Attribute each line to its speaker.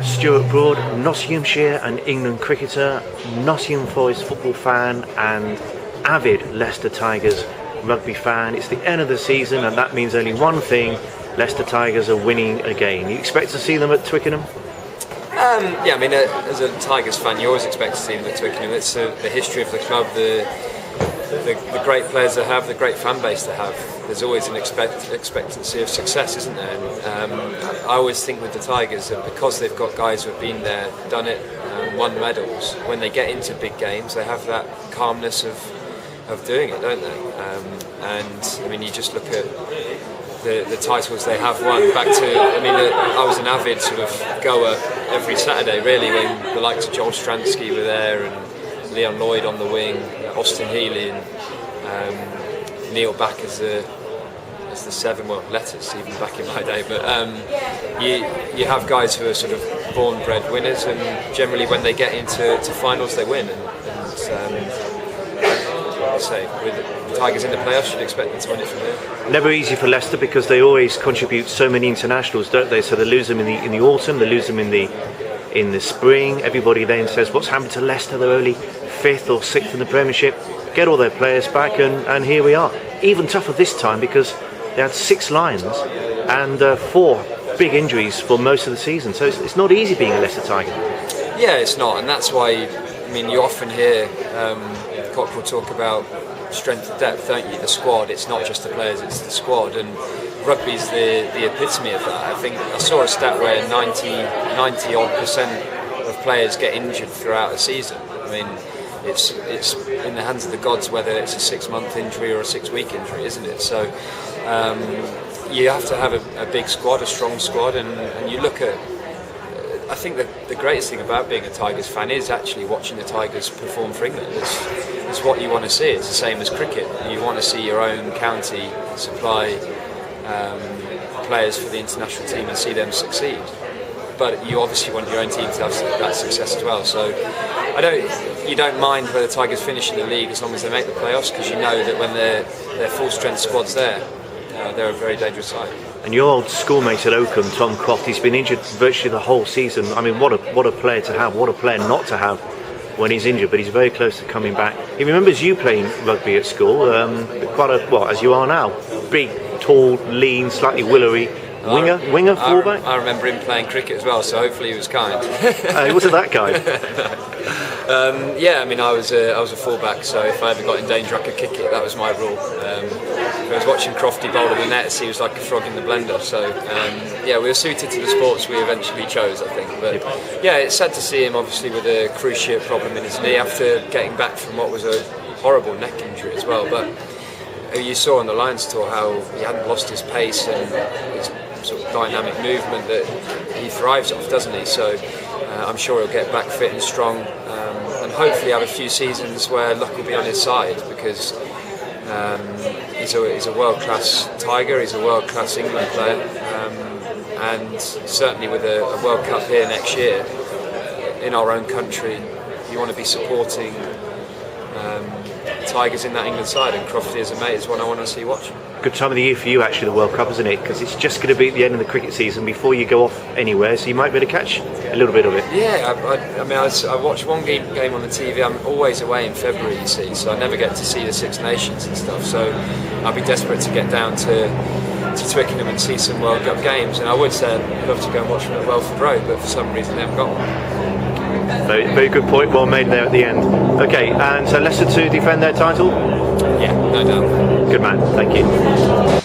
Speaker 1: Stuart Broad, Nottinghamshire and England cricketer, Nottingham Forest football fan and avid Leicester Tigers rugby fan. It's the end of the season and that means only one thing: Leicester Tigers are winning again. You expect to see them at Twickenham?
Speaker 2: Yeah, I mean, as a Tigers fan, you always expect to see them at Twickenham. It's the history of the club, the great players they have, the great fan base they have. There's always an expectancy of success, isn't there? And, I always think with the Tigers that because they've got guys who have been there, done it, won medals, when they get into big games, they have that calmness of doing it, don't they? And I mean, you just look at the titles they have won. Back to, I mean, I was an avid sort of goer every Saturday, really, when the likes of Joel Stransky were there and Leon Lloyd on the wing, Austin Healey and Neil back as the seven, well, letters even back in my day, but you have guys who are sort of born bred winners, and generally when they get into finals they win, and I say with the Tigers in the playoffs, you'd expect them to win it from there.
Speaker 1: Never easy for Leicester because they always contribute so many internationals, don't they? So they lose them in the autumn, they lose them in the spring. Everybody then says, what's happened to Leicester? They're only 5th or 6th in the Premiership. Get all their players back and here we are. Even tougher this time because they had 6 Lions and 4 big injuries for most of the season. So it's not easy being a Leicester Tiger.
Speaker 2: Yeah, it's not, and that's why, I mean, you often hear Cockrell talk about strength of depth, don't you? The squad, it's not just the players, it's the squad, and rugby's the epitome of that. I think I saw a stat where 90 odd percent of players get injured throughout a season. I mean, it's in the hands of the gods whether it's a 6-month injury or a 6-week injury, isn't it? So you have to have a big squad, a strong squad, and you look at, I think the greatest thing about being a Tigers fan is actually watching the Tigers perform for England. It's what you want to see. It's the same as cricket. You want to see your own county supply players for the international team and see them succeed. But you obviously want your own team to have that success as well. So you don't mind whether the Tigers finish in the league as long as they make the playoffs, because you know that when their full strength squad's there, they're a very dangerous side.
Speaker 1: And your old schoolmate at Oakham, Tom Croft, he's been injured virtually the whole season. I mean, what a player to have, what a player not to have when he's injured, but he's very close to coming back. He remembers you playing rugby at school, as you are now. Big, tall, lean, slightly willowy. Winger, fullback?
Speaker 2: I remember him playing cricket as well, so hopefully he was kind.
Speaker 1: He wasn't that kind.
Speaker 2: Yeah, I mean, I was a fullback, so if I ever got in danger I could kick it. That was my rule. I was watching Crofty bowl in the nets, he was like a frog in the blender. So yeah, we were suited to the sports we eventually chose, I think. But yeah, it's sad to see him obviously with a cruciate problem in his knee after getting back from what was a horrible neck injury as well. But you saw on the Lions tour how he hadn't lost his pace and his sort of dynamic movement that he thrives off, doesn't he? So I'm sure he'll get back fit and strong, and hopefully have a few seasons where luck will be on his side, because he's a world-class Tiger, he's a world-class England player, and certainly with a World Cup here next year in our own country, you want to be supporting Tigers in that England side, and Crofty as a mate is one I want to see watching.
Speaker 1: Good time of the year for you actually, the World Cup, isn't it? Because it's just going to be at the end of the cricket season before you go off anywhere, so you might be able to catch a little bit of it. Yeah,
Speaker 2: I mean, I watch one game on the TV. I'm always away in February, you see, so I never get to see the Six Nations and stuff, so I'll be desperate to get down to Twickenham and see some World Cup games, and I would say I'd love to go and watch them at Welford Road, but for some reason they haven't got one.
Speaker 1: Very, very good point, well made there at the end. Okay, and so Leicester to defend their title?
Speaker 2: Yeah, no doubt.
Speaker 1: Good man, thank you.